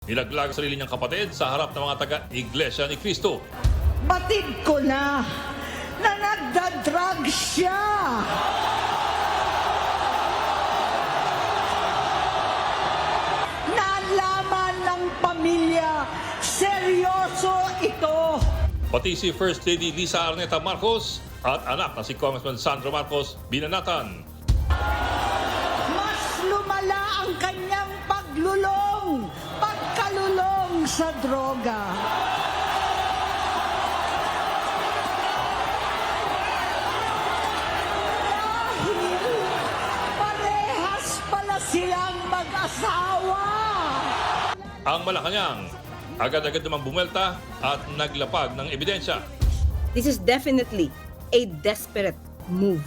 Nilaglag ang sarili niyang kapatid sa harap ng mga taga-Iglesia ni Cristo. Batid ko na nagdadrag siya. Nalaman ng pamilya, seryoso ito. Pati si First Lady Lisa Arneta Marcos at anak na si Congressman Sandro Marcos binanatan. Mas lumala ang kanyang pagkalulong sa droga. Dahil parehas pala silang mag-asawa. Ang Malacanang agad-agad namang bumelta at naglapag ng ebidensya. This is definitely a desperate move.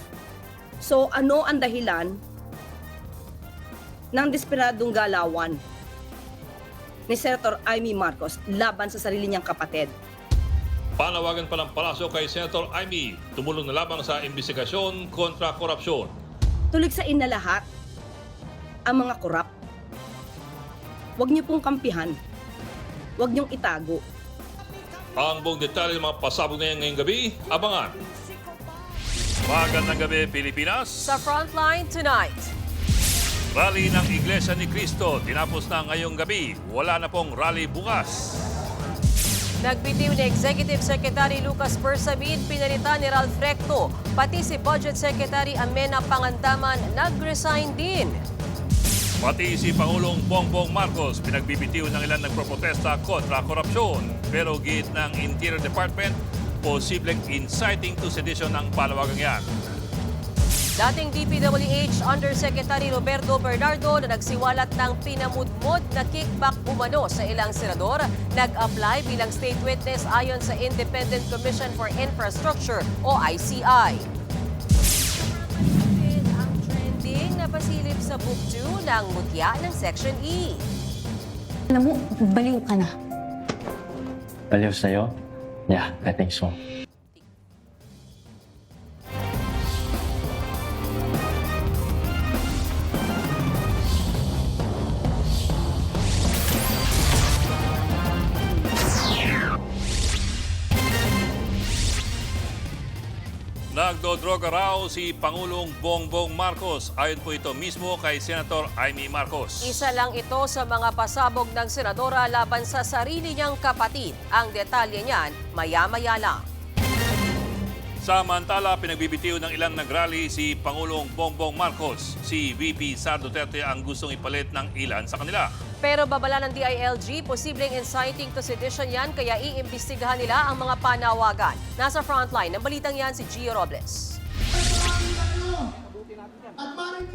So ano ang dahilan ng desperadong galawan ni Senator Amy Marcos laban sa sarili niyang kapatid? Panawagan pa ng palasyo kay Senator Amy, tumulong na lamang sa investigasyon kontra korupsyon. Tuligsain na lahat ang mga korap. Huwag niyo pong kampihan. Huwag niyong itago. Ang buong detalye ng mga pasabog na yan ngayong gabi, abangan. Magandang gabi, Pilipinas. Sa Frontline tonight. Rally ng Iglesia ni Cristo, tinapos na ngayong gabi. Wala na pong rally bukas. Nagbitiw ni Executive Secretary Lucas Bersamin, pinalitan ni Ralph Recto. Pati si Budget Secretary Amena Pangandaman nag-resign din. Pati si Pangulong Bongbong Marcos, pinagbibitiw ng ilan nagproprotesta kontra korupsyon. Pero git ng Interior Department, posibleng inciting to sedition ang palawagang yan. Dating DPWH Undersecretary Roberto Bernardo na nagsiwalat ng pinamudmod na kickback umano sa ilang senador, nag-apply bilang state witness ayon sa Independent Commission for Infrastructure o ICI. Ang trending na pasilip sa Book 2 ng mutya ng Section E. Alam mo, baliw ka na. Baliw sa'yo? Yeah, I think so. Nagdodroga raw si Pangulong Bongbong Marcos. Ayon po ito mismo kay Senator Amy Marcos. Isa lang ito sa mga pasabog ng senadora laban sa sarili niyang kapatid. Ang detalye niyan, maya-maya lang. Samantala, pinagbibitiw ng ilang nagrally si Pangulong Bongbong Marcos. Si VP Sara Duterte ang gustong ipalit ng ilan sa kanila. Pero babala ng DILG, posibleng inciting to sedition yan kaya iimbestigahan nila ang mga panawagan. Nasa frontline ng balitang yan si Gio Robles.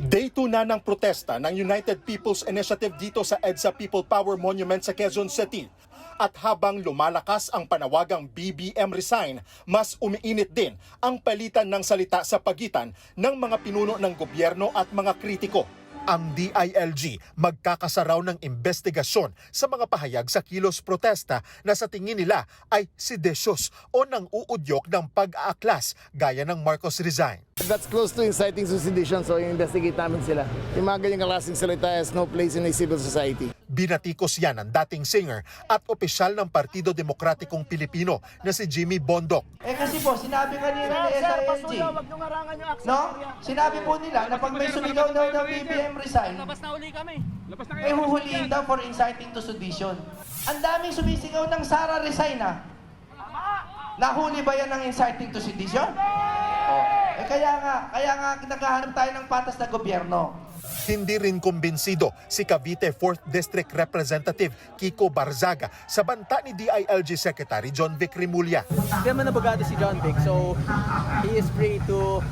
Day 2 na ng protesta ng United People's Initiative dito sa EDSA People Power Monument sa Quezon City. At habang lumalakas ang panawagang BBM Resign, mas umiinit din ang palitan ng salita sa pagitan ng mga pinuno ng gobyerno at mga kritiko. Ang DILG magkakasaraw ng investigasyon sa mga pahayag sa kilos protesta na sa tingin nila ay seditious o nang uudyok ng pag-aaklas gaya ng Marcos Resign. That's close to inciting to sedition, so i-investigate namin sila. Yung mga ganyang klaseng salita has no place in a civil society. Binatikos yan ng dating singer at opisyal ng Partido Demokratikong Pilipino na si Jimmy Bondoc. Kasi po, sinabi kanina ni SILG, no? Sinabi po nila na pag may sumigaw daw ng BBM Resign, ay huhulihin daw for inciting to sedition. Ang daming sumisigaw ng Sara Resign, ah. Nahuli ba yan ng inciting to sedition? Kaya nga naghahanap tayo ng patas na gobyerno. Hindi rin kumbinsido si Cavite 4th District Representative Kiko Barzaga sa banta ni DILG Secretary John Vic Rimulya. Hindi naman abogado si John Vic, so he is free to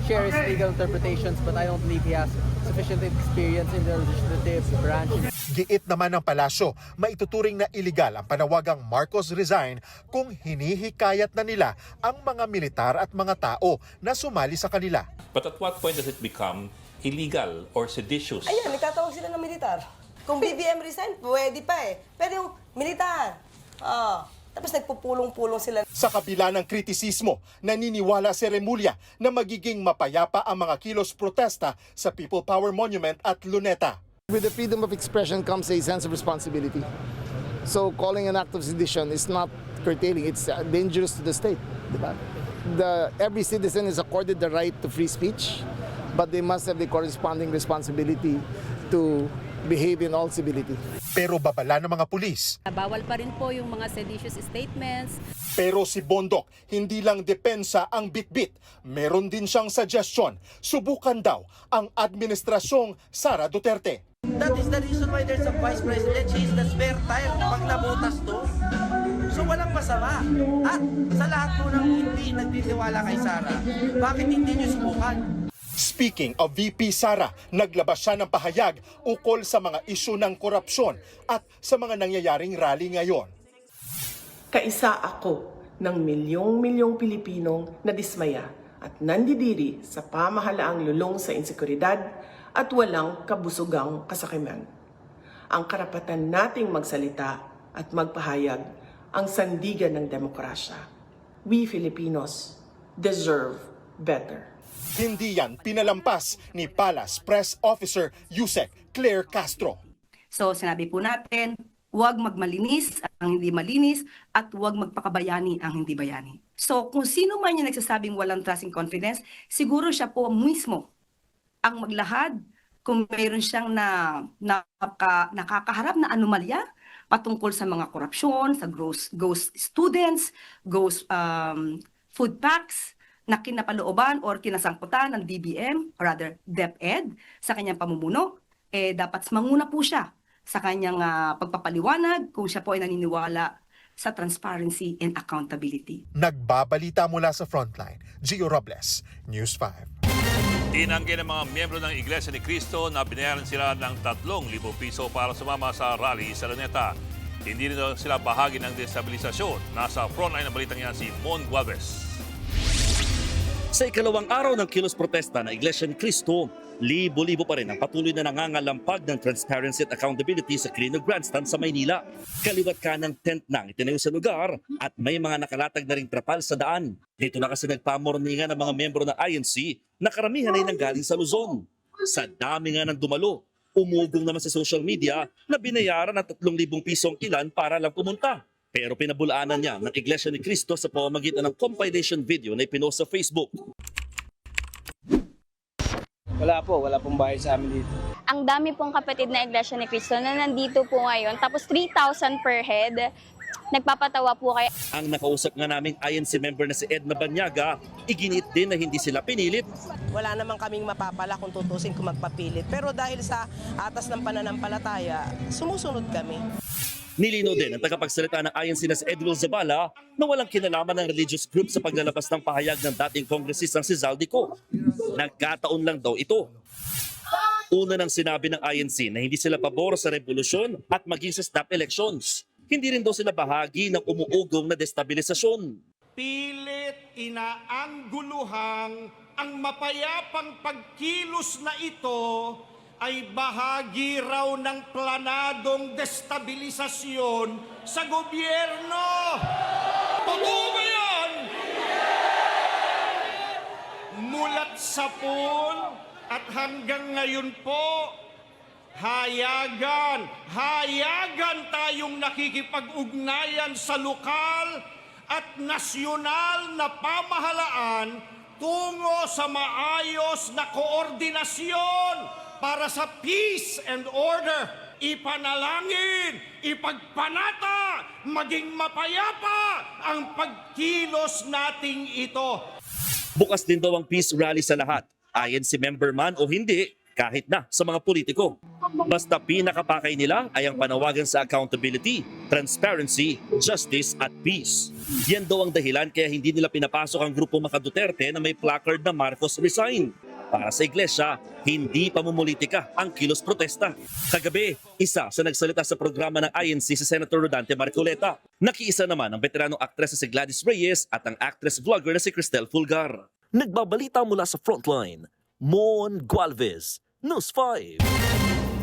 share his legal interpretations, but I don't believe he has sufficient experience in the legislative branch. Giit naman ng palasyo, maituturing na iligal ang panawagang Marcos Resign kung hinihikayat na nila ang mga militar at mga tao na sumali sa kanila. But at what point does it become illegal or seditious? Ayan, nagtatawag sila ng militar. Kung BBM resign, pwede pa eh. Pero yung militar, tapos nagpupulong-pulong sila. Sa kabila ng kritisismo, naniniwala si Remulla na magiging mapayapa ang mga kilos protesta sa People Power Monument at Luneta. With the freedom of expression comes a sense of responsibility. So calling an act of sedition is not curtailing, it's dangerous to the state. Diba? Every citizen is accorded the right to free speech, but they must have the corresponding responsibility to behave in all civility. Pero babala ng mga pulis. Bawal pa rin po yung mga seditious statements. Pero si Bondok, hindi lang depensa ang bitbit. Meron din siyang suggestion. Subukan daw ang administrasyong Sara Duterte. That is the reason why there's a vice president. She is the spare tire pag nabutas to. So walang masama. At sa lahat po ng hindi nagtitiwala kay Sara, bakit hindi niyo subukan? Speaking of VP Sara, naglabas siya ng pahayag ukol sa mga isyu ng korupsyon at sa mga nangyayaring rally ngayon. Kaisa ako ng milyong-milyong Pilipinong na dismaya at nandidiri sa pamahalaang lulong sa insekuridad at walang kabusugang kasakiman. Ang karapatan nating magsalita at magpahayag ang sandigan ng demokrasya. We Filipinos deserve better. Hindi yan pinalampas ni Palace Press Officer Yusek Claire Castro. So sinabi po natin, huwag magmalinis ang hindi malinis at huwag magpakabayani ang hindi bayani. So kung sino man yung nagsasabing walang trust and confidence, siguro siya po mismo ang maglahad kung mayroon siyang nakakaharap na anomalya patungkol sa mga korupsyon, sa ghost students, ghost food packs, na kinapalooban or kinasangkutan ng DBM, or rather DepEd, sa kanyang pamumuno, dapat manguna po siya sa kanyang pagpapaliwanag kung siya po ay naniniwala sa transparency and accountability. Nagbabalita mula sa Frontline, Gio Robles, News 5. Tinanggi ng mga miyembro ng Iglesia ni Cristo na binayaran sila ng 3,000 piso para sumama sa rally sa Luneta. Hindi rin sila bahagi ng destabilisasyon. Nasa Frontline ng balitang yan si Mon Gualvez. Sa ikalawang araw ng kilos protesta ng Iglesia ni Cristo, libo-libo pa rin ang patuloy na nangangalampag ng transparency at accountability sa Quirino Grandstand sa Maynila. Kaliwat ka ng tent nang itinayo sa lugar at may mga nakalatag na ring trapal sa daan. Dito na kasi nagpamorningan ng mga miyembro ng INC na karamihan ay nanggaling sa Luzon. Sa dami nga ng dumalo, umugong naman sa social media na binayaran ng 3,000 pisong ilan para lang pumunta. Pero pinabulaanan niya ng Iglesia ni Cristo sa pamamagitan ng compilation video na ipinost sa Facebook. Wala pong bahay sa amin dito. Ang dami pong kapatid na Iglesia ni Cristo na nandito po ngayon. Tapos 3,000 per head. Nagpapatawa po kayo. Ang nakausap nga naming INC member na si Edna Banyaga, iginit din na hindi sila pinilit. Wala naman kaming mapapala kung tutusin kung magpapilit. Pero dahil sa atas ng pananampalataya, sumusunod kami. Nilino din ang tagapagsalita ng INC na si Edwil Zabala na walang kinalaman ng religious group sa paglalabas ng pahayag ng dating kongresistang si Zaldico. Nagkataon lang daw ito. Una nang sinabi ng INC na hindi sila pabor sa revolusyon at maging sa snap elections. Hindi rin daw sila bahagi ng umuugong na destabilisasyon. Pilit inaangguluhang ang mapayapang pagkilos na ito ay bahagi raw ng planadong destabilisasyon sa gobyerno. Totoo ba yan? Mulat sa pool at hanggang ngayon po, hayagan tayong nakikipag-ugnayan sa lokal at nasyonal na pamahalaan tungo sa maayos na koordinasyon para sa peace and order. Ipanalangin, ipagpanata, maging mapayapa ang pagkilos nating ito. Bukas din daw ang peace rally sa lahat, INC member man o hindi, kahit na sa mga politiko. Basta pinakapakay nila ay ang panawagan sa accountability, transparency, justice at peace. Yan daw ang dahilan kaya hindi nila pinapasok ang grupo Maka Duterte na may placard na Marcos resign. Para sa iglesia, hindi pamumulitika ang kilos protesta. Kagabi, isa sa nagsalita sa programa ng INC si Senator Rodante Marcoleta. Nakiisa naman ang veteranong aktres na si Gladys Reyes at ang actress-vlogger na si Cristel Fulgar. Nagbabalita mula sa Frontline, Mon Gualvez, News 5.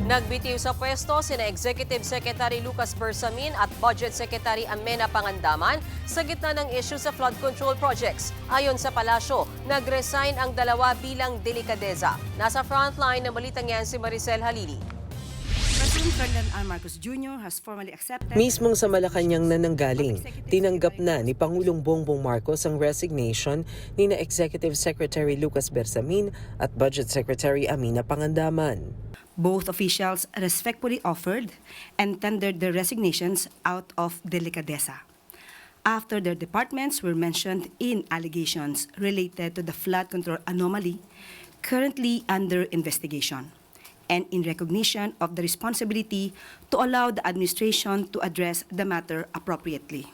Nagbitiw sa pwesto sina Executive Secretary Lucas Bersamin at Budget Secretary Amena Pangandaman sa gitna ng issue sa flood control projects. Ayon sa palasyo, nag-resign ang dalawa bilang delikadeza. Nasa frontline ng balitang yan si Maricel Halili. President Ferdinand R. Marcos Jr. has formally accepted... Mismong sa Malacanang na nanggaling, tinanggap na ni Pangulong Bongbong Marcos ang resignation ni na Executive Secretary Lucas Bersamin at Budget Secretary Amina Pangandaman. Both officials respectfully offered and tendered their resignations out of delicadeza, after their departments were mentioned in allegations related to the flood control anomaly currently under investigation, and in recognition of the responsibility to allow the administration to address the matter appropriately.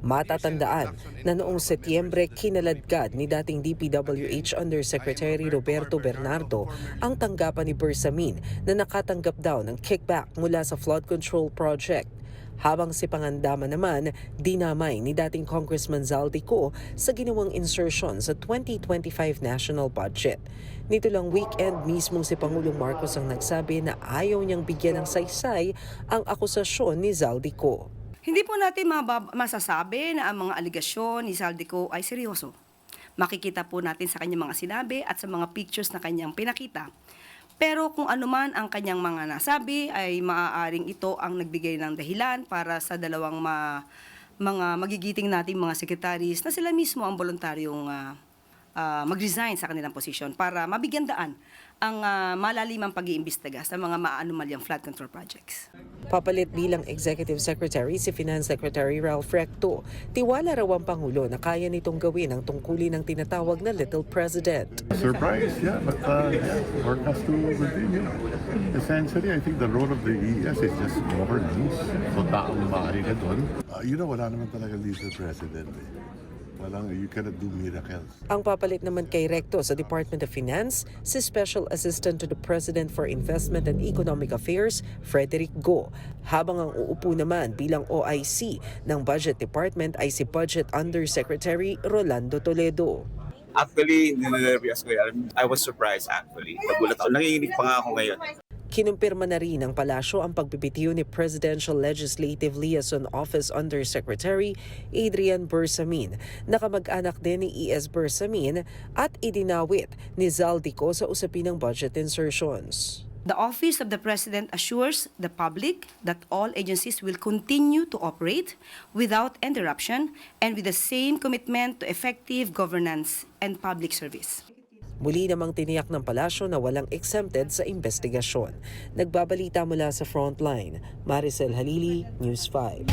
Matatandaan na noong Setyembre kinaladkad ni dating DPWH Undersecretary Roberto Bernardo ang tanggapan ni Bersamin na nakatanggap daw ng kickback mula sa flood control project. Habang si Pangandaman naman, dinamay ni dating Congressman Zaldico sa ginawang insertion sa 2025 national budget. Nito lang weekend, mismong si Pangulong Marcos ang nagsabi na ayaw niyang bigyan ng saysay ang akusasyon ni Zaldico. Hindi po natin masasabi na ang mga aligasyon ni Zaldico ay seryoso. Makikita po natin sa kanyang mga sinabi at sa mga pictures na kanyang pinakita. Pero kung anuman ang kanyang mga nasabi ay maaaring ito ang nagbigay ng dahilan para sa dalawang mga magigiting nating mga secretaries na sila mismo ang voluntaryong mag-resign sa kanilang posisyon para mabigyan daan ang malalimang pag-iimbestiga sa mga maanomalyang flood control projects. Papalit bilang Executive Secretary si Finance Secretary Ralph Recto. Tiwala raw ang Pangulo na kaya nitong gawin ang tungkulin ng tinatawag na Little President. Surprise, yeah, but work has to continue. Essentially, I think the role of the ES is just governance. So taong bahay ka doon. Wala naman talaga Little President. You cannot do miracles. Ang papalit naman kay Recto sa Department of Finance, si Special Assistant to the President for Investment and Economic Affairs, Frederick Go. Habang ang uupo naman bilang OIC ng Budget Department ay si Budget Undersecretary Rolando Toledo. Actually, ninervyos ko yan. I was surprised actually. Nagulat ako. Nanginginig pa nga ako ngayon. Kinumpirma na rin ng palasyo ang pagbibitiw ni Presidential Legislative Liaison Office Undersecretary Adrian Bersamin, na kamag-anak din ni E.S. Bersamin, at idinawit ni Zaldico sa usapin ng budget insertions. The Office of the President assures the public that all agencies will continue to operate without interruption and with the same commitment to effective governance and public service. Muli namang tiniyak ng palasyo na walang exempted sa investigasyon. Nagbabalita mula sa Frontline, Maricel Halili, News 5.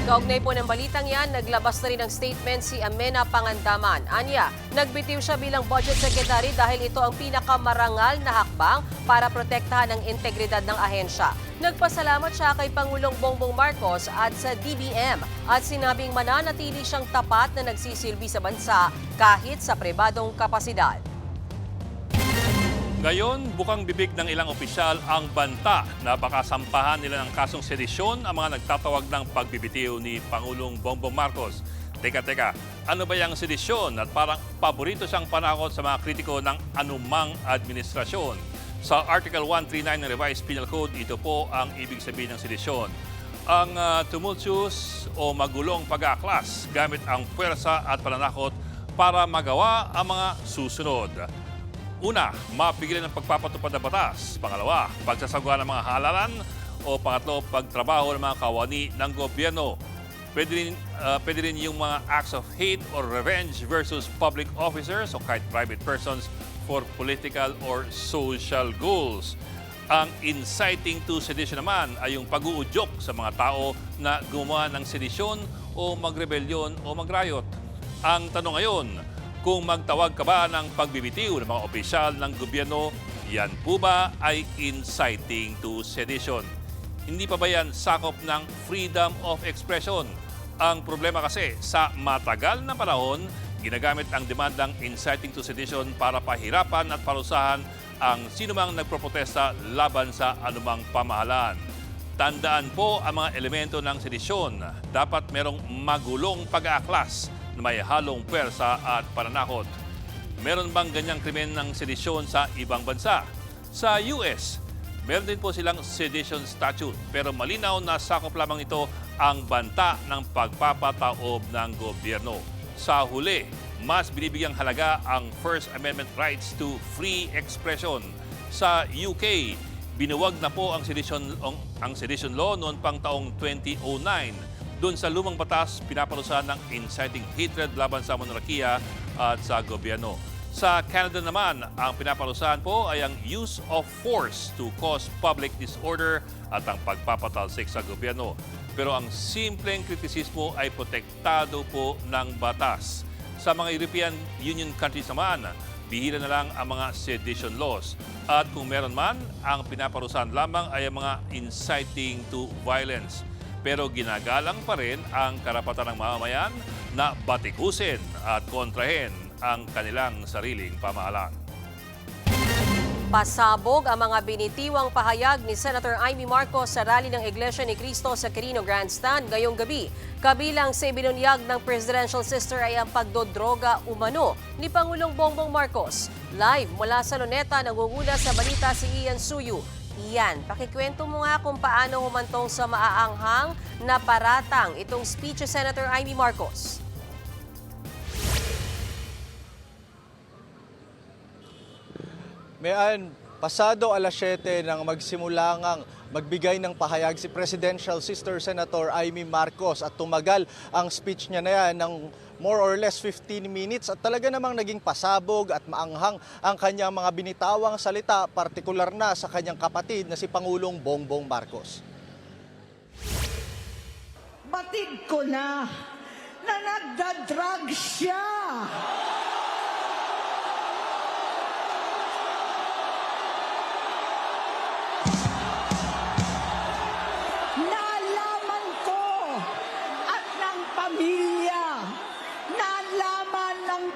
Kaugnay po ng balitang yan, naglabas na rin ng statement si Amina Pangandaman. Anya, nagbitiw siya bilang Budget Secretary dahil ito ang pinakamarangal na hakbang para protektahan ang integridad ng ahensya. Nagpasalamat siya kay Pangulong Bongbong Marcos at sa DBM at sinabing mananatili siyang tapat na nagsisilbi sa bansa kahit sa pribadong kapasidad. Ngayon, bukang bibig ng ilang opisyal ang banta na baka sampahan nila ng kasong sedisyon ang mga nagtatawag ng pagbibitiw ni Pangulong Bongbong Marcos. Teka, ano ba yung sedisyon at parang paborito siyang panakot sa mga kritiko ng anumang administrasyon? Sa Article 139 ng Revised Penal Code, ito po ang ibig sabihin ng sedisyon. Ang tumultuous o magulong pag-aaklas gamit ang puwersa at pananakot para magawa ang mga susunod. Una, mapigilan ang pagpapatupad ng batas. Pangalawa, pagsasagawa ng mga halalan. O pangatlo, pagtrabaho ng mga kawani ng gobyerno. Pwede rin yung mga acts of hate or revenge versus public officers o kahit private persons for political or social goals. Ang inciting to sedition naman ay yung pag-uudyok sa mga tao na gumawa ng sedisyon o magrebelyon o magrayot. Ang tanong ngayon, kung magtawag ka ba ng pagbibitiw ng mga opisyal ng gobyerno, yan po ba ay inciting to sedition? Hindi pa ba yan sakop ng freedom of expression? Ang problema kasi, sa matagal na panahon, ginagamit ang demandang inciting to sedition para pahirapan at parusahan ang sinumang nagproprotesta laban sa anumang pamahalaan. Tandaan po ang mga elemento ng sedisyon. Dapat merong magulong pag-aaklas na may halong puwersa at pananakot. Meron bang ganyang krimen ng sedisyon sa ibang bansa? Sa US, meron din po silang sedition statute, pero malinaw na sakop lamang ito ang banta ng pagpapataob ng gobyerno. Sa huli, mas binibigyang halaga ang First Amendment rights to free expression. Sa UK, Binuwag na po ang sedition law noon pang taong 2009. Doon sa lumang batas, pinaparusahan ng inciting hatred laban sa monarkiya at sa gobyerno. Sa Canada naman, ang pinaparusahan po ay ang use of force to cause public disorder at ang pagpapatalsik sa gobyerno. Pero ang simpleng kritisismo ay protektado po ng batas. Sa mga European Union countries naman, bihira na lang ang mga sedition laws. At kung meron man, ang pinaparusahan lamang ay ang mga inciting to violence. Pero ginagalang pa rin ang karapatan ng mamamayan na batikusin at kontrahin ang kanilang sariling pamahalaan. Pasabog ang mga binitiwang pahayag ni Senator Amy Marcos sa rally ng Iglesia ni Cristo sa Quirino Grandstand ngayong gabi. Kabilang sa ibinunyag ng presidential sister ay ang pagdodroga umano ni Pangulong Bongbong Marcos. Live mula sa Luneta, nangunguna sa balita si Ian Suyu. Ian, pakikwento mo nga kung paano humantong sa maaanghang na paratang itong speech ni Senator Amy Marcos. Mayan, pasado alas 7 nang magsimula ngang magbigay ng pahayag si Presidential Sister Senator Amy Marcos at tumagal ang speech niya na yan ng more or less 15 minutes at talaga namang naging pasabog at maanghang ang kanyang mga binitawang salita, partikular na sa kanyang kapatid na si Pangulong Bongbong Marcos. Batid ko na nagdadrag siya.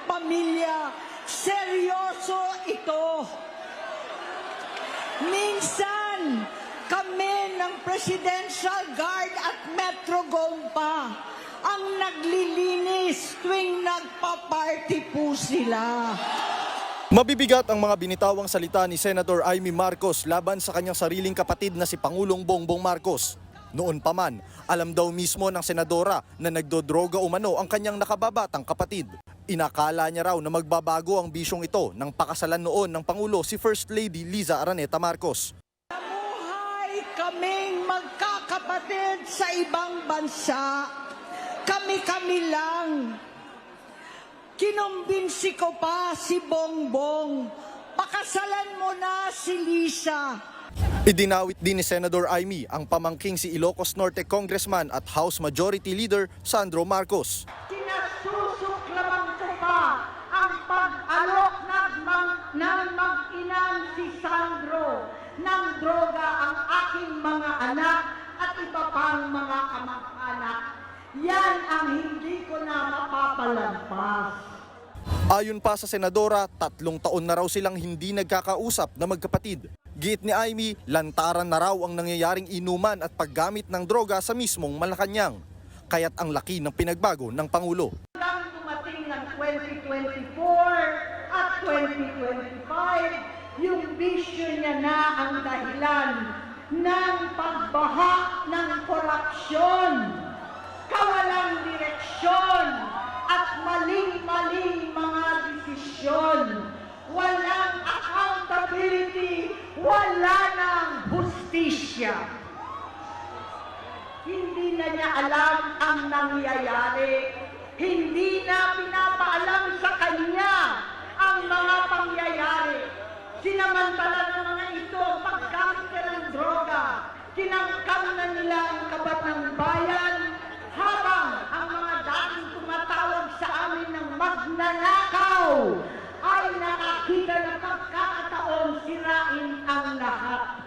Pamilya, seryoso ito. Minsan, kami ng Presidential Guard at Metro Gompa ang naglilinis tuwing nagpa-party po sila. Mabibigat ang mga binitawang salita ni Senator Amy Marcos laban sa kanyang sariling kapatid na si Pangulong Bongbong Marcos. Noon pa man, alam daw mismo ng senadora na nagdodroga umano ang kanyang nakababatang kapatid. Inakala niya raw na magbabago ang bisyong ito nang pakasalan noon ng Pangulo si First Lady Liza Araneta Marcos. Namuhay kaming magkakapatid sa ibang bansa. Kami-kami lang. Kinumbinsi ko pa si Bongbong. Pakasalan mo na si Lisa. Idinawit din ni Senator Amy ang pamangking si Ilocos Norte Congressman at House Majority Leader Sandro Marcos. Sinasusuklaman ko pa ang pag-alok ng mag-inang si Sandro ng droga ang aking mga anak at iba pang mga kamag-anak. Yan ang hindi ko na mapapalampas. Ayon pa sa senadora, 3 taon na raw silang hindi nagkakausap na magkapatid. Giit ni Amy, lantaran na raw ang nangyayaring inuman at paggamit ng droga sa mismong Malacanang. Kaya't ang laki ng pinagbago ng Pangulo. Nang dumating ng 2024 at 2025, yung bisyo niya na ang dahilan ng pagbaha ng korupsyon, kawalang direksyon at maling-maling mga desisyon. Walang accountability, wala nang hustisya. Hindi na niya alam ang nangyayari. Hindi na pinapaalam sa kanya ang mga pangyayari. Sinamantala ng mga ito ang paggamit ng droga. Kinangkang na nila ang kabat ng bayan habang ang mga dating tumatawag sa amin ng magnanakaw ay nakakita ng pagkakataon sirain ang lahat.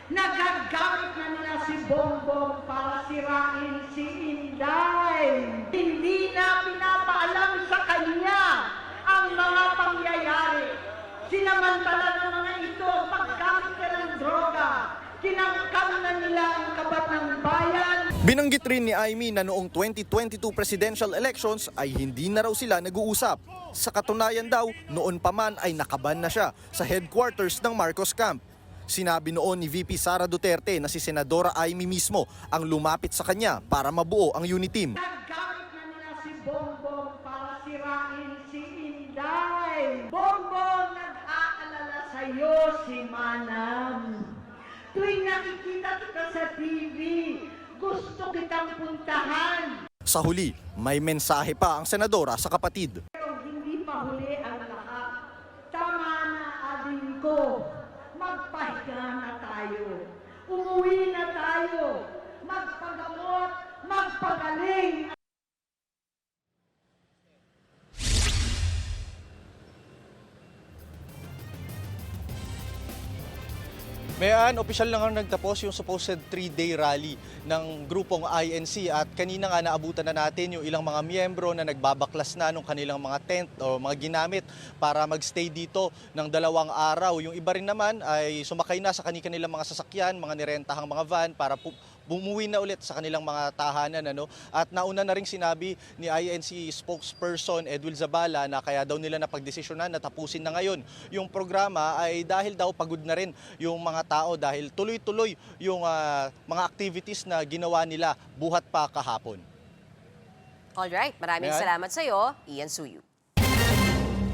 Nagagamit na nila si Bongbong para sirain si Inday. Hindi na pinapaalam sa kanya ang mga pangyayari. Sinamantala ng mga ito ang paggamit ng droga. Kinangkang na nila ang kabat ng bayan. Binanggit rin ni Amy na noong 2022 presidential elections ay hindi na raw sila nag-uusap. Sa katunayan daw, noon pa man ay nakaban na siya sa headquarters ng Marcos Camp. Sinabi noon ni VP Sara Duterte na si Senadora Amy mismo ang lumapit sa kanya para mabuo ang unity team. Naggamit na nila si Bongbong para sirain si Inday. Bongbong, nag-aalala sa'yo si Manang. Tuwing nakikita kita sa TV, gusto kitang puntahan. Sa huli, may mensahe pa ang senadora sa kapatid. Pero hindi pa huli ang lahat. Tama na, ading ko. Magpahinga na tayo. Umuwi na tayo. Magpagamot, magpagaling. Mayan, opisyal na nga nagtapos yung supposed 3-day rally ng grupong INC at kanina nga naabutan na natin yung ilang mga miyembro na nagbabaklas na ng kanilang mga tent o mga ginamit para magstay dito ng 2 araw. Yung iba rin naman ay sumakay na sa kanilang mga sasakyan, mga nirentahang mga van para bumuwi na ulit sa kanilang mga tahanan. At nauna na rin sinabi ni INC spokesperson Edwil Zabala na kaya daw nila napagdesisyonan na tapusin na ngayon yung programa ay dahil daw pagod na rin yung mga tao dahil tuloy-tuloy yung mga activities na ginawa nila buhat pa kahapon. Alright, maraming salamat sa iyo, Ian Suyu.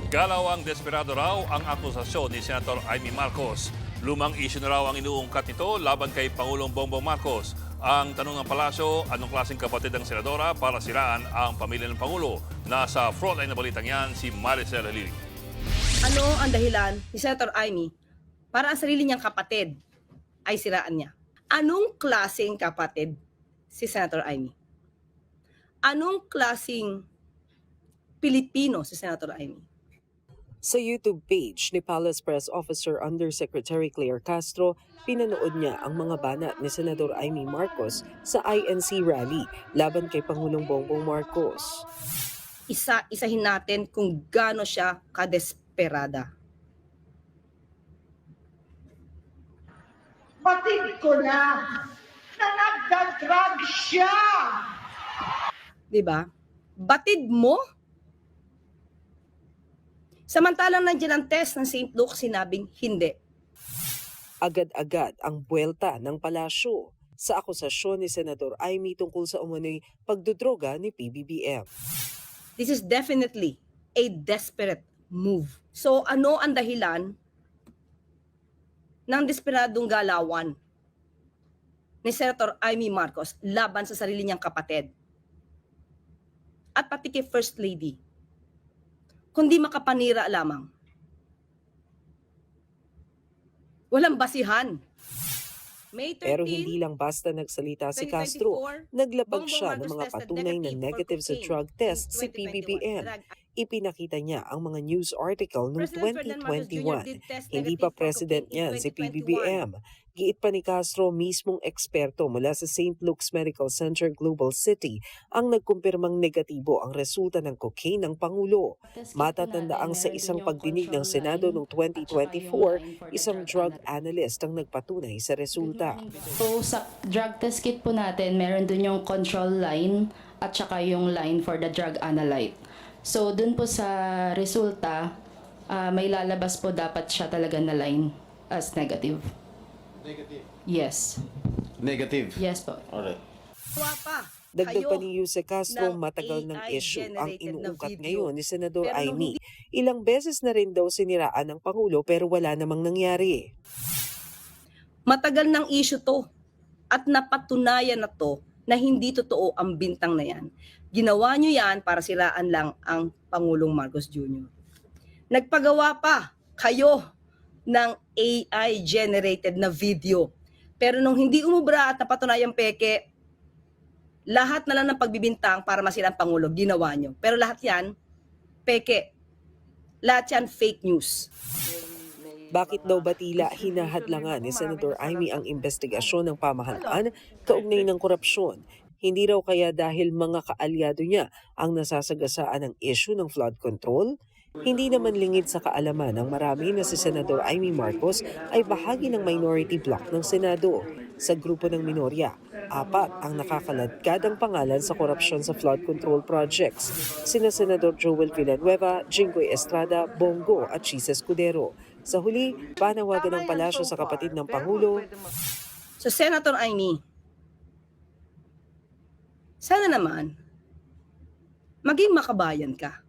Galawang desperado raw ang akusasyon ni Senator Amy Marcos. Lumang issue na raw ang inuungkat nito laban kay Pangulong Bongbong Marcos. Ang tanong ng palasyo, anong klaseng kapatid ng senadora para siraan ang pamilya ng Pangulo? Nasa frontline na balitang yan si Maricel Halili. Ano ang dahilan ni Senator Amy para ang sarili niyang kapatid ay siraan niya? Anong klaseng kapatid si Senator Amy? Anong klaseng Pilipino si Senator Amy? Sa YouTube page ni Palace Press Officer Undersecretary Claire Castro, pinanood niya ang mga banat ni Senador Amy Marcos sa INC rally laban kay Pangulong Bongbong Marcos. Isa-isahin natin kung gaano siya kadesperada. Batid ko na nagdadrag siya. Diba? Batid mo? Samantalang nandiyan ang test ng St. Luke, sinabing hindi. Agad-agad ang buwelta ng palasyo sa akusasyon ni Senador Amy tungkol sa umano'y pagdodroga ni PBBM. This is definitely a desperate move. So ano ang dahilan ng desperadong galawan ni Senator Amy Marcos laban sa sarili niyang kapatid at pati kay First Lady? Kundi makapanira lamang. Walang basihan. May 13, Pero hindi lang basta nagsalita si Castro, naglabag siya ng mga patunay na negative sa drug test si PBBM. Ipinakita niya ang mga news article noong 2021. Hindi pa president niyan si PBBM. Giit pa ni Castro, mismong eksperto mula sa St. Luke's Medical Center Global City ang nagkumpirmang negatibo ang resulta ng cocaine ng Pangulo. Matatandaang sa isang pagdinig ng Senado noong 2024, isang drug analyst ang nagpatunay sa resulta. So sa drug test kit po natin, meron dun yung control line at saka yung line for the drug analyte. So dun po sa resulta, may lalabas po dapat siya talaga na line as negative. Negative? Yes. Negative? Yes po. Alright. Dagdag pa ni Jose Castro, matagal ng issue ang inuungkat ngayon ni Senador Amy. Ilang beses na rin daw siniraan ng Pangulo pero wala namang nangyari. Matagal ng issue to at napatunayan na to na hindi totoo ang bintang na yan. Ginawa nyo yan para siraan lang ang Pangulong Marcos Jr. Nagpagawa pa kayo ng AI-generated na video. Pero nung hindi umubra at napatunayang peke, lahat na lang ng pagbibintang para masira ang Pangulo, ginawa nyo. Pero lahat yan, peke. Lahat yan, fake news. Bakit daw ba tila hinahadlangan ni Senator Amy ang investigasyon ng pamahalaan kaugnay ng korupsyon? Hindi raw kaya dahil mga kaalyado niya ang nasasagasaan ng issue ng flood control? Hindi naman lingid sa kaalaman ng marami na si Senador Amy Marcos ay bahagi ng minority bloc ng Senado. Sa grupo ng minorya, 4 ang nakakaladkadang pangalan sa korupsyon sa flood control projects. Sina Senador Joel Villanueva, Jinggoy Estrada, Bongo at Chis Escudero. Sa huli, panawagan ng palasyo sa kapatid ng Pangulo. So Senator Amy, sana naman, maging makabayan ka.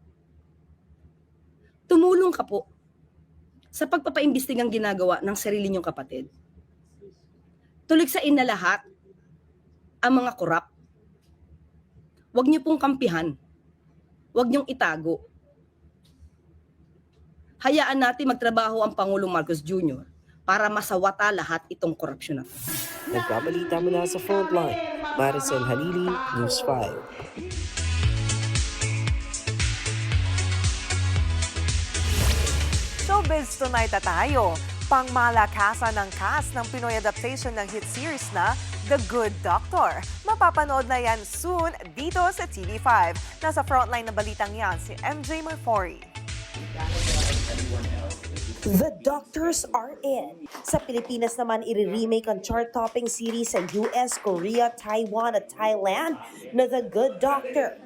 Tumulong ka po sa pagpapaimbestigang ginagawa ng sarili niyong kapatid. Tuligsain na lahat ang mga korap. Huwag niyo pong kampihan. Huwag niyong itago. Hayaan natin magtrabaho ang Pangulong Marcos Jr. para masawata lahat itong korupsyon na to. Nagbabalita mula sa Frontline, Maricel Halili, News 5. Showbiz Tonight na tayo. Pangmalakasan ng cast ng Pinoy adaptation ng hit series na The Good Doctor. Mapapanood na yan soon dito sa TV5. Nasa frontline na balitang yan si MJ Marfori. The Doctors are in. Sa Pilipinas naman i-remake ang chart-topping series sa US, Korea, Taiwan at Thailand na The Good Doctor.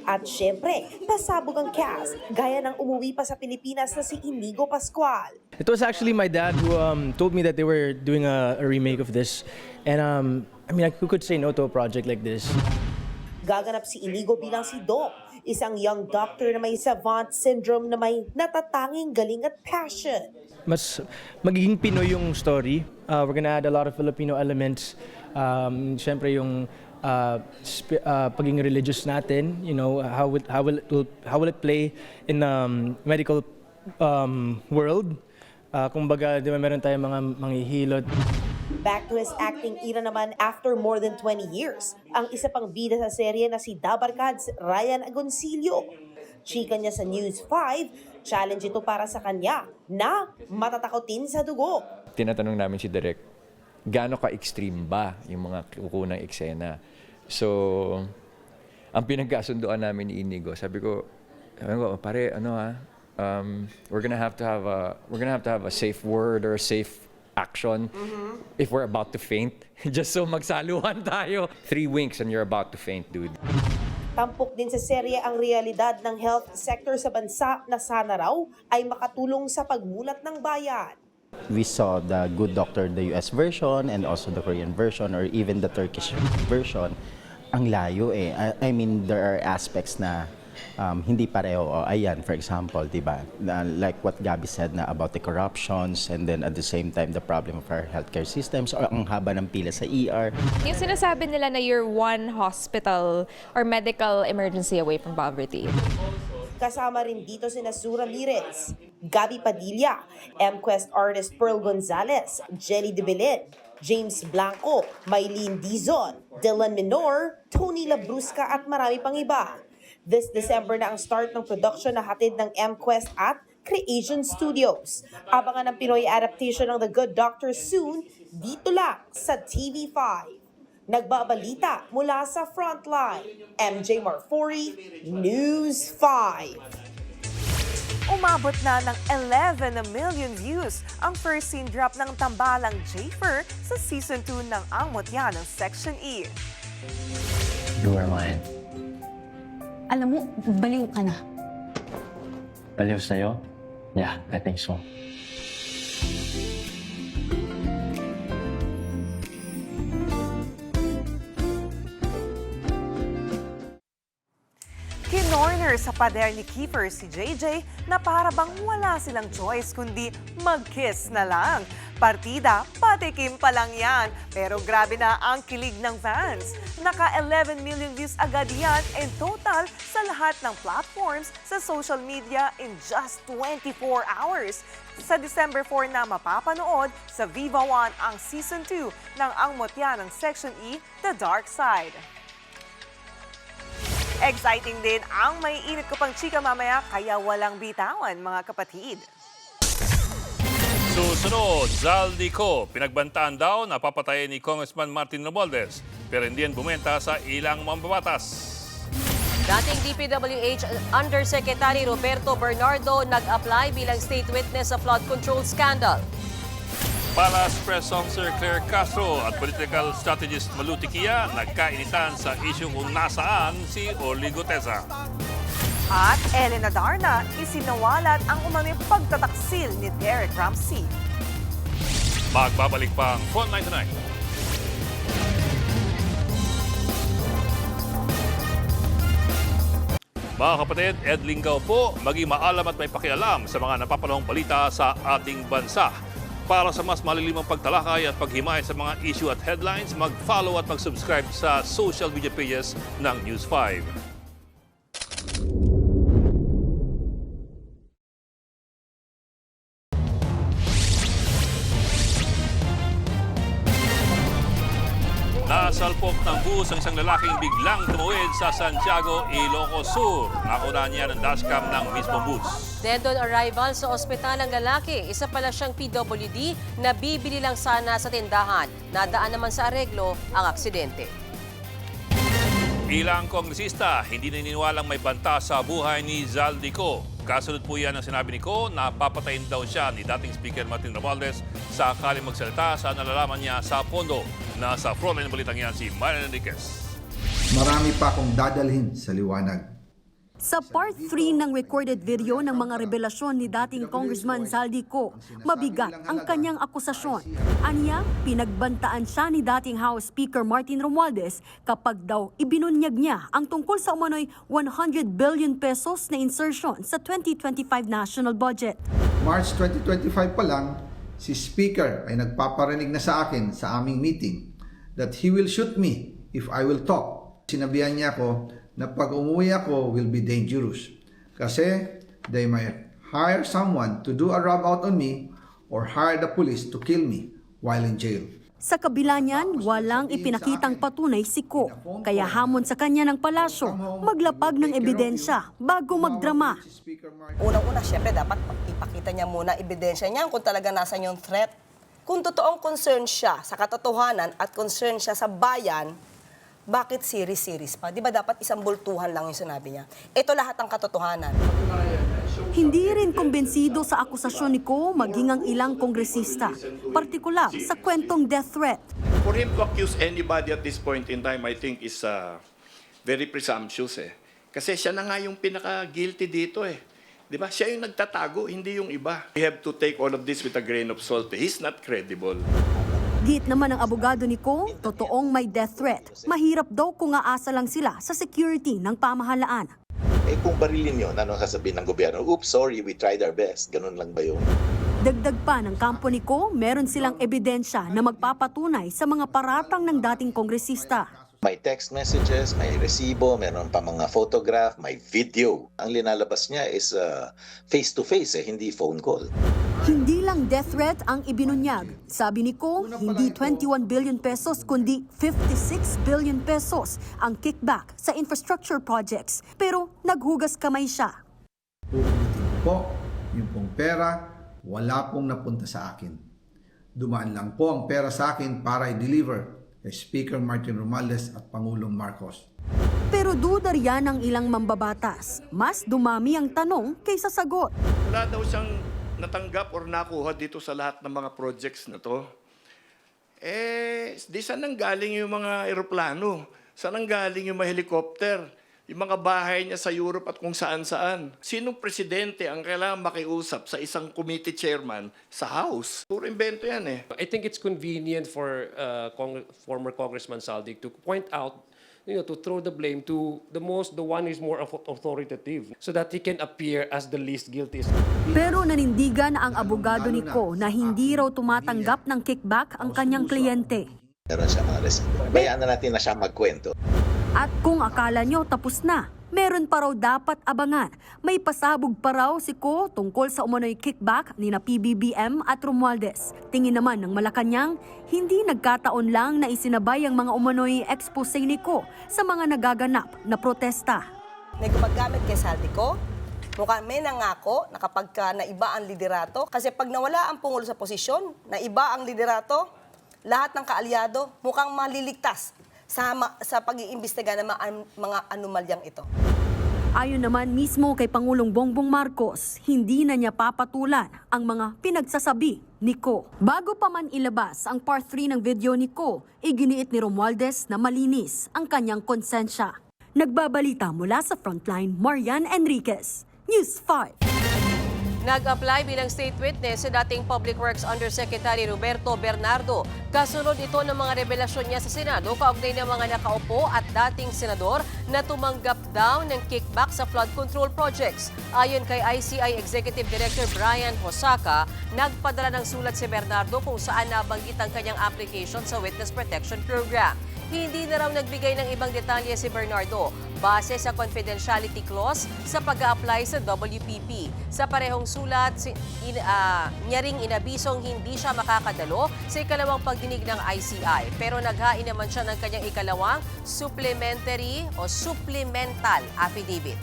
At syempre, pasabog ang cast, gaya ng umuwi pa sa Pilipinas na si Inigo Pascual. It was actually my dad who told me that they were doing a remake of this. And I mean, who could say no to a project like this? Gaganap si Inigo bilang si Doc, isang young doctor na may savant syndrome na may natatanging galing at passion. Mas magiging Pinoy yung story. We're gonna add a lot of Filipino elements. Syempre yung pagiging religious natin, you know, how will it play in medical world? Kumbaga, di ba meron tayong mga manghihilot. Back to his acting era naman after more than 20 years, ang isa pang bida sa serye na si Dabarkads Ryan Agoncillo. Chika niya sa News 5, challenge ito para sa kanya na matatakotin sa dugo. Tinatanong namin si Direk, gaano ka-extreme ba yung mga kukunang eksena? So, ang pinagkasunduan namin ni Inigo, sabi ko, pare, we're gonna have to have a safe word or a safe action if we're about to faint. Just so magsaluhan tayo. 3 winks and you're about to faint, dude. Tampok din sa serye ang realidad ng health sector sa bansa na sana raw ay makatulong sa pagmulat ng bayan. We saw the Good Doctor, the US version, and also the Korean version, or even the Turkish version. Ang layo eh. I mean, there are aspects na hindi pareho. Ayan, for example, diba? Like what Gabby said na about the corruptions, and then at the same time, the problem of our healthcare systems, or ang haba ng pila sa ER. Yung sinasabi nila na you're one hospital or medical emergency away from poverty. Kasama rin dito sina Sue Ramirez, Gabby Padilla, M-Quest artist Pearl Gonzalez, Jenny De Belen, James Blanco, Maylene Dizon, Dylan Minor, Tony Labrusca at marami pang iba. This December na ang start ng production na hatid ng M-Quest at Creation Studios. Abangan ang Pinoy adaptation ng The Good Doctor soon dito lang sa TV5. Nagbabalita mula sa Frontline, MJ Marfori, News 5. Umabot na ng 11 million views ang first scene drop ng tambalang Jafer sa Season 2 ng Ang Mutya ng Section E. You are mine. Alam mo, baliw ka na. Baliw sa'yo? Yeah, I think so. Kinorner sa pader ni Kiefer si JJ na para bang wala silang choice kundi mag-kiss na lang. Partida, patikim pa lang yan. Pero grabe na ang kilig ng fans. Naka 11 million views agad yan in total sa lahat ng platforms sa social media in just 24 hours. Sa December 4 na mapapanood sa Viva One ang Season 2 ng Ang Mutya ng Section E, The Dark Side. Exciting din ang may init ko pang chika mamaya kaya walang bitawan mga kapatid. Susunod, Zaldico. Pinagbantaan daw na papatayin ni Congressman Martin Romualdez pero hindi yan bumenta sa ilang mambabatas. Dating DPWH Undersecretary Roberto Bernardo nag-apply bilang state witness sa flood control scandal. Palace Press Officer Claire Castro at political strategist Malu Tiquia nagkainitan sa issue kung nasaan si Orly Gutesa. At Elena Darna, isinawalat ang umano'y pagtataksil ni Derek Ramsey. Magbabalik pa ang Frontline Tonight. Mga kapatid, Ed Lingaw po, maging maalam at may pakialam sa mga napapalong balita sa ating bansa. Para sa mas malilimang pagtalakay at paghimay sa mga issue at headlines, mag-follow at mag-subscribe sa social media pages ng News 5. Nasalpok ng bus ang isang lalaking biglang tumawid sa Santiago, Ilocos Sur. Nakuha niya ng dashcam ng mismong bus. Dead on arrival sa ospital ang lalaki. Isa pala siyang PWD na bibili lang sana sa tindahan. Nadaan naman sa areglo ang aksidente. Ilang kongresista hindi naniniwalang may banta sa buhay ni Zaldico. Kasunod po yan ang sinabi ni Ko na papatayin daw siya ni dating Speaker Martin Romualdez sa akaling magsalita sa nalalaman niya sa pondo. Nasa frontline ng balitang yan si Marian Enriquez. Marami pa akong dadalhin sa liwanag. Sa part 3 ng recorded video ng mga revelasyon ni dating Congressman Zaldico, mabigat ang kanyang akusasyon. Aniya, pinagbantaan siya ni dating House Speaker Martin Romualdez kapag daw ibinunyag niya ang tungkol sa umano'y 100 billion pesos na insertion sa 2025 national budget. March 2025 pa lang, si Speaker ay nagpaparinig na sa akin sa aming meeting that he will shoot me if I will talk. Sinabihan niya ako na pag umuwi ako will be dangerous kasi they might hire someone to do a rob out on me or hire the police to kill me while in jail. Sa kabila niyan, walang ipinakitang patunay si Ko, kaya hamon sa kanya ng palasyo maglapag ng ebidensya bago magdrama. Unang-una, syempre dapat ipakita niya muna ebidensya niya kung talaga nasa yung threat. Kung totoong concern siya sa katotohanan at concern siya sa bayan, bakit series pa? Di ba dapat isang bultuhan lang yung sinabi niya? Ito lahat ang katotohanan. Hindi rin kumbensido sa akusasyon ni Ko maging ang ilang kongresista, partikular sa kwentong death threat. For him to accuse anybody at this point in time, I think is very presumptuous eh. Kasi siya na nga yung pinaka-guilty dito eh. Di ba? Siya yung nagtatago, hindi yung iba. We have to take all of this with a grain of salt. He's not credible. Git naman ng abogado ni Ko, totoong may death threat. Mahirap daw kung aasa lang sila sa security ng pamahalaan. Eh kung barilin yun, ano sasabihin ng gobyerno? Oops, sorry, we tried our best. Ganun lang ba yun? Dagdag pa ng kampo ni Ko, meron silang ebidensya na magpapatunay sa mga paratang ng dating kongresista. May text messages, may resibo, meron pa mga photograph, may video. Ang linalabas niya is face-to-face, hindi phone call. Hindi lang death threat ang ibinunyag. Sabi ni Ko, hindi 21 billion pesos kundi 56 billion pesos ang kickback sa infrastructure projects. Pero naghugas kamay siya. Uulitin po, yung pong pera, wala pong napunta sa akin. Dumaan lang po ang pera sa akin para i-deliver kay Speaker Martin Romualdez at Pangulong Marcos. Pero duda riyan ng ilang mambabatas. Mas dumami ang tanong kaysa sagot. Wala daw siyang natanggap or nakuha dito sa lahat ng mga projects na to. Eh, di saan nanggaling yung mga eroplano? Saan nanggaling yung mga helicopter? Yung mga bahay niya sa Europe at kung saan-saan. Sinong presidente ang kailangan makiusap sa isang committee chairman sa House? Puro invento yan eh. I think it's convenient for former Congressman Zaldico to point out, to throw the blame to the one who's more authoritative so that he can appear as the least guilty. Pero nanindigan ang abogado ni Ko na hindi raw tumatanggap ng kickback ang kanyang kliyente. Meron siya mga resibo. Bayaan na natin na siya magkwento. At kung akala nyo tapos na, meron pa raw dapat abangan. May pasabog pa raw si Ko tungkol sa umano'y kickback ni na PBBM at Romualdez. Tingin naman ng Malacanang, hindi nagkataon lang na isinabay ang mga umano'y expose ni Ko sa mga nagaganap na protesta. May gumagamit kay Zaldico, mukhang may nangako na kapag naiba ang liderato, kasi pag nawala ang Pangulo sa posisyon, naiba ang liderato, lahat ng kaalyado mukhang maliligtas sa pag-iimbestiga ng mga anomalyang ito. Ayon naman mismo kay Pangulong Bongbong Marcos, hindi na niya papatulan ang mga pinagsasabi ni Ko. Bago pa man ilabas ang part 3 ng video ni Ko, iginiit ni Romualdez na malinis ang kanyang konsensya. Nagbabalita mula sa Frontline, Marian Enriquez, News 5. Nag-apply bilang state witness si dating Public Works Undersecretary Roberto Bernardo. Kasunod ito ng mga revelasyon niya sa Senado kaugnay ng mga nakaupo at dating senador na tumanggap daw ng kickback sa flood control projects. Ayon kay ICI Executive Director Brian Hosaka, nagpadala ng sulat si Bernardo kung saan nabanggit ang kanyang application sa Witness Protection Program. Hindi na raw nagbigay ng ibang detalye si Bernardo base sa confidentiality clause sa pag-a-apply sa WPP. Sa parehong sulat, niya ring inabisong hindi siya makakadalo sa ikalawang pagdinig ng ICI. Pero naghain naman siya ng kanyang ikalawang supplementary o supplemental affidavit.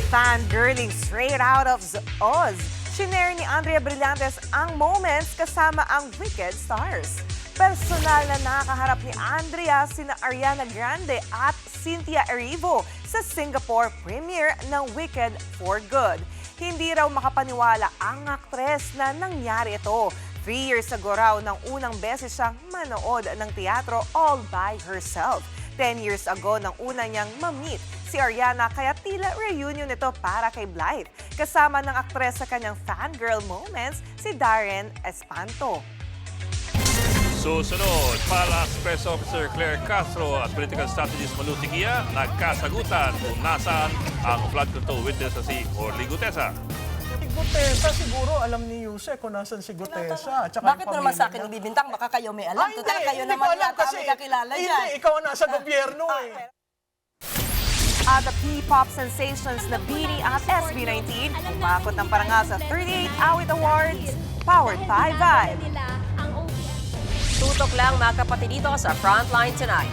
Fangirling straight out of Oz. Shinare ni Andrea Brillantes ang moments kasama ang Wicked stars. Personal na nakaharap ni Andrea sina Ariana Grande at Cynthia Erivo sa Singapore premiere ng Wicked for Good. Hindi raw makapaniwala ang aktres na nangyari ito. 3 years ago raw nang unang beses siyang manood ng teatro all by herself. 10 years ago nang una niyang ma-meet si Ariana kaya tila reunion ito para kay Blythe. Kasama ng aktres sa kanyang fangirl moments si Darren Espanto. Susunod, Palace Press Officer Claire Castro at Political Strategist Malu Tiquia nagkasagutan kung nasaan ang flood control witness na si Orly Gutesa. Si Gutesa siguro alam ni Yuse kung nasan si Gutesa. Bakit naman sa akin ibibintang? Baka kayo may alam. Total kayo naman yata may kakilala dyan. Hindi, ikaw ang nasa gobyerno eh. At the P-pop sensations na Beanie at SB19 umakot ng parangal sa 38 Awit Awards powered by Vibe. Tutok lang mga kapatid dito sa Frontline Tonight.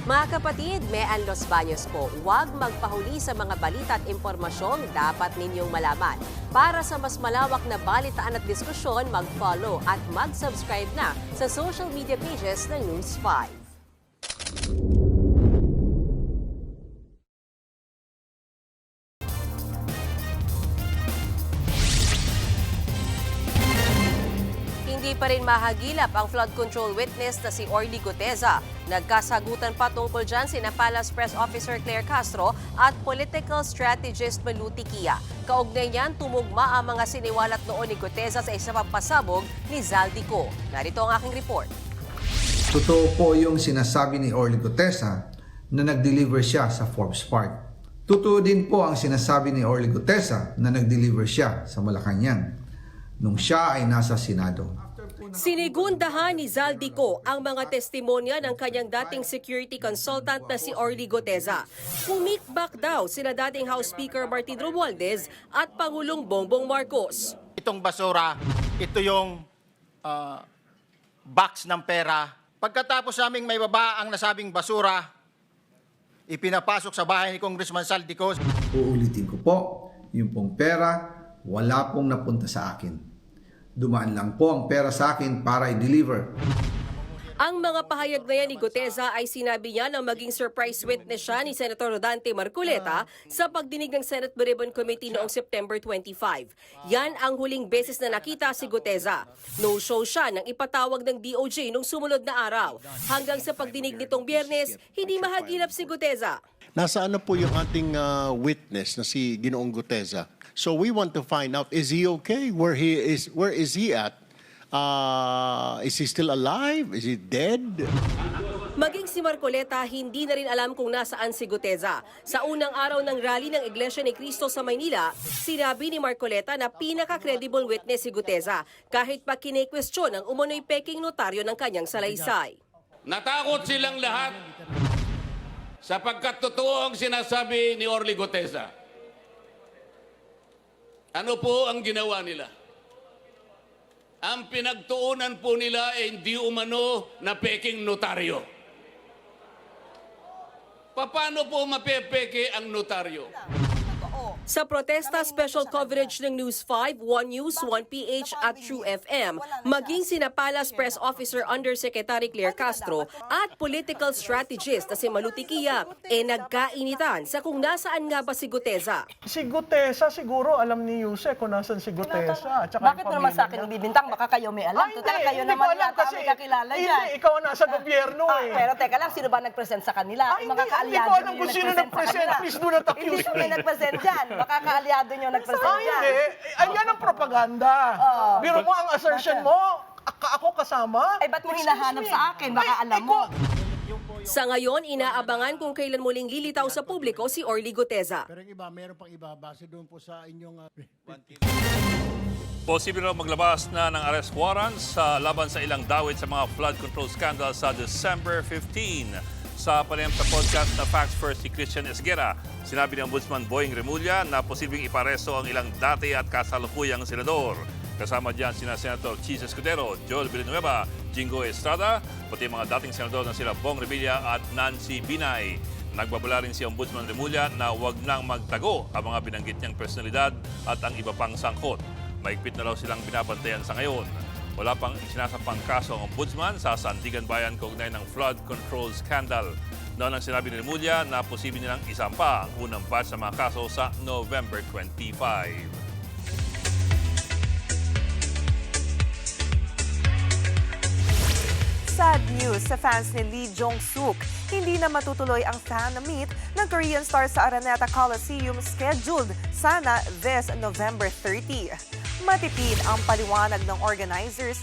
Mga kapatid, Mean Los Baños po, huwag magpahuli sa mga balita at impormasyong dapat ninyong malaman. Para sa mas malawak na balitaan at diskusyon, mag-follow at mag-subscribe na sa social media pages ng News 5. Hindi pa rin mahagilap ang flood control witness na si Orly Gutesa. Nagkasagutan pa tungkol dyan sina Palace Press Officer Claire Castro at Political Strategist Malu Tiquia. Kaugnay niyan, tumugma ang mga siniwalat noon ni Gutesa sa isa pang pasabog ni Zaldico. Narito ang aking report. Totoo po yung sinasabi ni Orly Gutesa na nag-deliver siya sa Forbes Park. Totoo din po ang sinasabi ni Orly Gutesa na nag-deliver siya sa Malacanang nung siya ay nasa Senado. Sinigundahan ni Zaldico ang mga testimonya ng kanyang dating security consultant na si Orly Gutesa. Kumikbak daw sina dating House Speaker Martin Romualdez at Pangulong Bongbong Marcos. Itong basura, ito yung box ng pera. Pagkatapos naming may baba ang nasabing basura, ipinapasok sa bahay ni Congressman Zaldico. Uulitin ko po, yung pong pera, wala pong napunta sa akin. Dumaan lang po ang pera sa akin para i-deliver. Ang mga pahayag na yan ni Gutesa ay sinabi niya na maging surprise witness siya ni Senator Rodante Marcoleta sa pagdinig ng Senate Blue Ribbon Committee noong September 25. Yan ang huling beses na nakita si Gutesa. No-show siya nang ipatawag ng DOJ noong sumunod na araw. Hanggang sa pagdinig nitong Biyernes, hindi mahagilap si Gutesa. Nasa po yung ating witness na si Ginoong Gutesa? So we want to find out, is he okay? Where is he at? Is he still alive? Is he dead? Maging si Marcoleta, hindi na rin alam kung nasaan si Gutesa. Sa unang araw ng rally ng Iglesia ni Cristo sa Maynila, sinabi ni Marcoleta na pinaka-credible witness si Gutesa, kahit pa kine-question ang umano'y peking notaryo ng kanyang salaysay. Natakot silang lahat sapagkat totoo ang sinasabi ni Orly Gutesa. Ano po ang ginawa nila? Ang pinagtuunan po nila ay hindi umano na peking notaryo. Paano po mapepeke ang notaryo? Sa protesta, special coverage ng News 5, 1 News, 1 PH at True FM, maging sina Palas Press Officer Undersecretary Claire Castro at political strategist na si Malu Tiquia nagkainitan sa kung nasaan nga ba si Guteza. Si Guteza siguro alam ni Yuse kung nasan si Guteza. Bakit mo naman sa akin ibibintang? Baka kayo may alam. Total kayo naman yata may kakilala yan. Hindi, ikaw ang nasa gobyerno eh. Pero teka lang, sino ba nag-present sa kanila? Yung mga Hindi kaalyado ko alam kung sino nag-present. Please do not accuse Hindi may me. nag-present dyan. Baka kaalyado nyo nag-present dyan. Hindi. Ayan ang propaganda. Biro mo ang assertion mo. Ako kasama. Ba't mo hinahanap sa akin? Baka alam mo. Sa ngayon, inaabangan kung kailan muling lilitaw sa publiko si Orly Guteza. Pero yung iba, meron pang iba base doon po sa inyong Posible raw maglabas na ng arrest warrant sa laban sa ilang dawit sa mga flood control scandal sa December 15. Sa panayam sa podcast na Facts First si Christian Esguera, sinabi ng Ombudsman Boying Remulla na posibleng iparesto ang ilang dati at kasalukuyang senador. Kasama diyan sina Senator Chis Escudero, Joel Villanueva, Jingo Estrada, pati mga dating senador na sila Bong Revilla at Nancy Binay. Nagbabala rin si Ombudsman Remulla na huwag nang magtago ang mga binanggit niyang personalidad at ang iba pang sangkot. Maigpit na raw silang binabantayan sa ngayon. Wala pang sinasampang kaso ang Ombudsman sa Sandigan Bayan kaugnay ng flood control scandal. Noon ang sinabi ni Remulla na posible nilang isampa ang unang batch sa mga kaso sa November 25. Sad news sa fans ni Lee Jong-suk. Hindi na matutuloy ang fan meet ng Korean star sa Araneta Coliseum scheduled sana this November 30. Matipid ang paliwanag ng organizers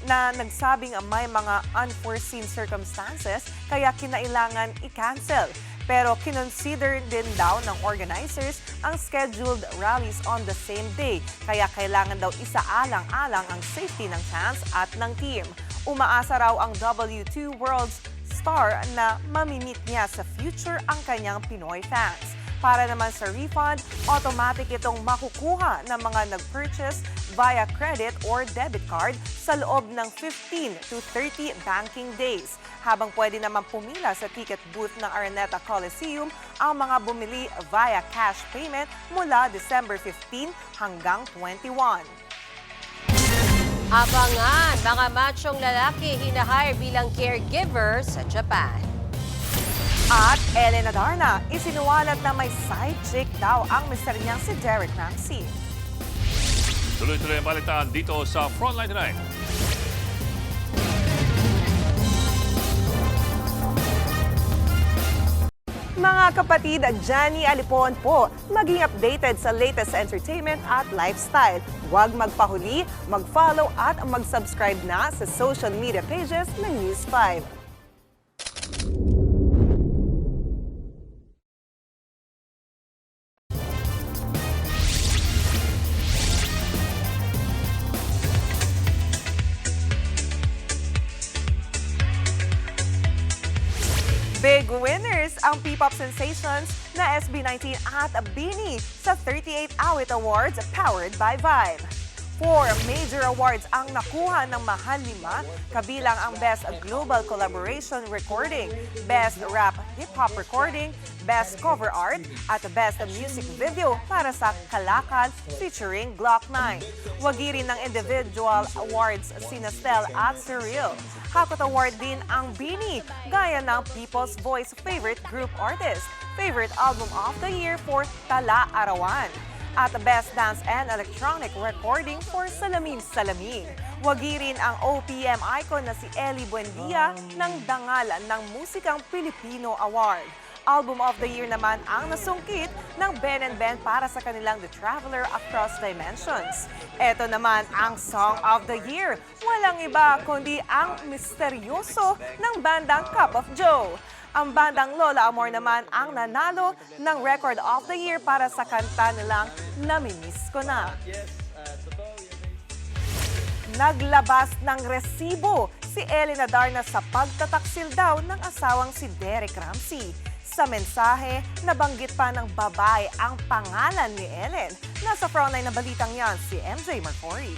na nagsabing may mga unforeseen circumstances kaya kinailangan i-cancel. Pero kinonsider din daw ng organizers ang scheduled rallies on the same day kaya kailangan daw isaalang-alang ang safety ng fans at ng team. Umaasa raw ang W2 World's star na mamimit niya sa future ang kanyang Pinoy fans. Para naman sa refund, automatic itong makukuha ng mga nag-purchase via credit or debit card sa loob ng 15 to 30 banking days. Habang pwede naman pumila sa ticket booth ng Araneta Coliseum ang mga bumili via cash payment mula December 15 hanggang 21. Abangan, mga machong lalaki hinahire bilang caregiver sa Japan. At Ellen Adarna, isinuwalat na may side chick daw ang mister niyang si Derek Ramsey. Tuloy-tuloy ang balitaan dito sa Frontline Tonight. Mga kapatid, Johnny Alipon po, maging updated sa latest entertainment at lifestyle. Huwag magpahuli, mag-follow at mag-subscribe na sa social media pages ng News 5. Big winners ang P-pop sensations na SB19 at BINI sa 38 Awit Awards powered by Vibe. 4 major awards ang nakuha ng Mahal Lima, kabilang ang Best Global Collaboration Recording, Best Rap Hip-Hop Recording, Best Cover Art, at Best Music Video para sa Kalakal featuring Glock 9. Wagi rin ng individual awards sina Stel at Cyril. Hakot Award din ang BINI, gaya ng People's Voice Favorite Group Artist, Favorite Album of the Year for Tala Arawan, at Best Dance and Electronic Recording for Salamin Salamin. Wagi rin ang OPM icon na si Ellie Buendia ng Dangal ng Musikang Pilipino Award. Album of the Year naman ang nasungkit ng Ben & Ben para sa kanilang The Traveler Across Dimensions. Ito naman ang Song of the Year. Walang iba kundi ang misteryoso ng bandang Cup of Joe. Ang bandang Lola Amor naman ang nanalo ng Record of the Year para sa kanta nilang Namimiss Ko Na. Naglabas ng resibo si Ellen Adarna sa pagtataksil daw ng asawang si Derek Ramsey. Sa mensahe, nabanggit pa ng babae ang pangalan ni Ellen. Nasa frontline na balitang yan si MJ Marcory.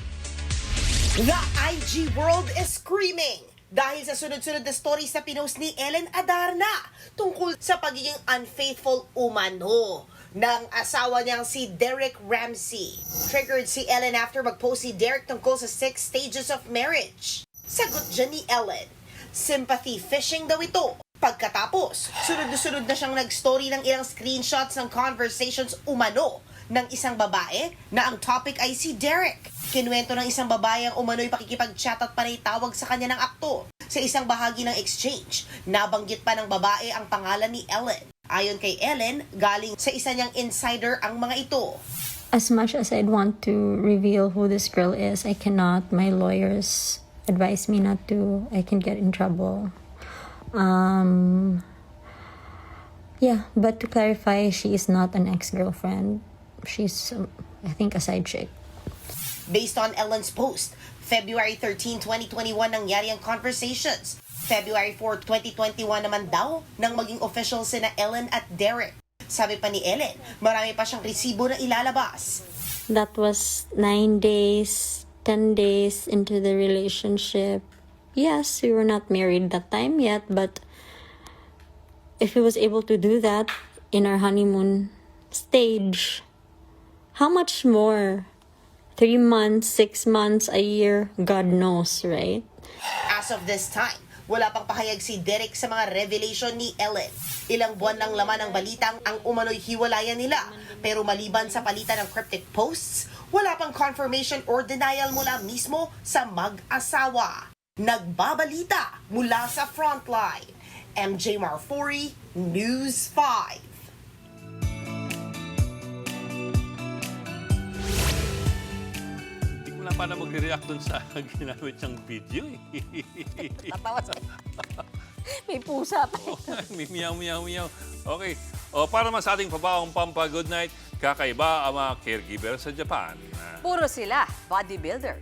The IG world is screaming dahil sa sunod-sunod na stories na pinost ni Ellen Adarna tungkol sa pagiging unfaithful umano ng asawa niyang si Derek Ramsey. Triggered si Ellen after mag-post si Derek tungkol sa 6 stages of marriage. Sagot dyan ni Ellen, sympathy fishing daw ito. Pagkatapos, sunod-sunod na siyang nag-story ng ilang screenshots ng conversations umano ng isang babae na ang topic ay si Derek. Kinuwento ng isang babae ang umano'y pakikipag-chat at panay tawag sa kanya ng aktor. Sa isang bahagi ng exchange, nabanggit pa ng babae ang pangalan ni Ellen. Ayon kay Ellen, galing sa isa niyang insider ang mga ito. As much as I'd want to reveal who this girl is, I cannot. My lawyers advise me not to. I can get in trouble. Yeah, but to clarify, she is not an ex-girlfriend. She's, I think, a side chick. Based on Ellen's post, February 13, 2021 nangyari ang conversations. February 4, 2021 naman daw nang maging official sina Ellen at Derek. Sabi pa ni Ellen, marami pa siyang resibo na ilalabas. That was 9 days, 10 days into the relationship. Yes, we were not married that time yet, but if he was able to do that in our honeymoon stage, how much more? 3 months, 6 months, a year, God knows, right? As of this time, wala pang pahayag si Derek sa mga revelation ni Ellen. Ilang buwan nang laman ng balitang ang umano'y hiwalayan nila. Pero maliban sa palitan ng cryptic posts, wala pang confirmation or denial mula mismo sa mag-asawa. Nagbabalita mula sa Frontline. MJ Marfori, News 5. Hindi ko na paano magre-react dun sa ginamit niyang video eh. Tatawa sa... May pusa pa. May miyaw. Okay. O, para mas ating pabawang pampa, good night. Kakaiba ang mga caregiver sa Japan. Puro sila, bodybuilder.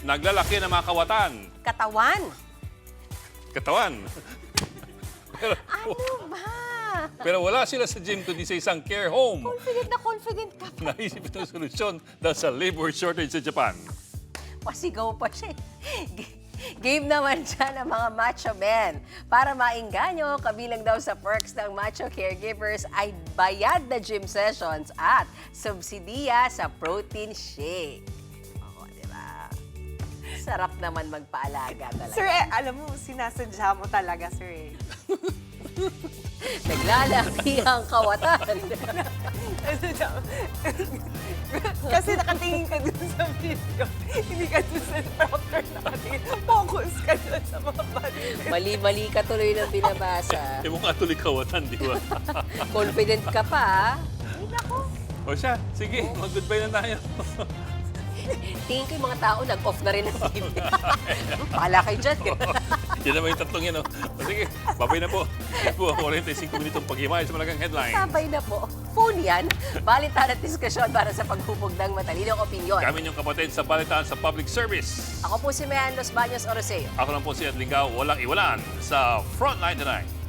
Naglalaki ng mga kawatan. Katawan. Pero, Ano ba? pero wala sila sa gym kundi sa isang care home. Confident ka pa. Naisip itong solusyon dahil sa labor shortage sa Japan. Pasigaw pa siya. Game naman siya ng mga macho men. Para maingganyo, kabilang daw sa perks ng macho caregivers ay bayad na gym sessions at subsidiya sa protein shake. Oo, di ba? Sarap naman magpaalaga talaga. Sir, alam mo, sinasadya mo talaga, sir. Naglalaki ang kawatan. Kasi nakatingin ka dun sa video. Hindi ka dun sa doctor nakatingin. Focus ka dun sa mga body. Mali-mali ka tuloy ng binabasa. Eh, mukha tuloy kawatan, di ba? Confident ka pa, ha? Ay, nako. O siya, sige, mag-goodbye na tayo. Tingin ko yung mga tao nag-off na rin ang TV. Pala kayo dyan. Yan naman yung tatlong yan, o. O sige, babay na po. Yan po ang 45 minutong paghimay sa malagang headline. Sabay na po. Phone yan. Balitaan at diskusyon para sa paghubog ng matalinong opinyon. Kami yung kapatid sa balitaan sa public service. Ako po si Mayan Los Baños Oroseo. Ako lang po si Ed Lingao, walang iwalan sa Frontline Tonight.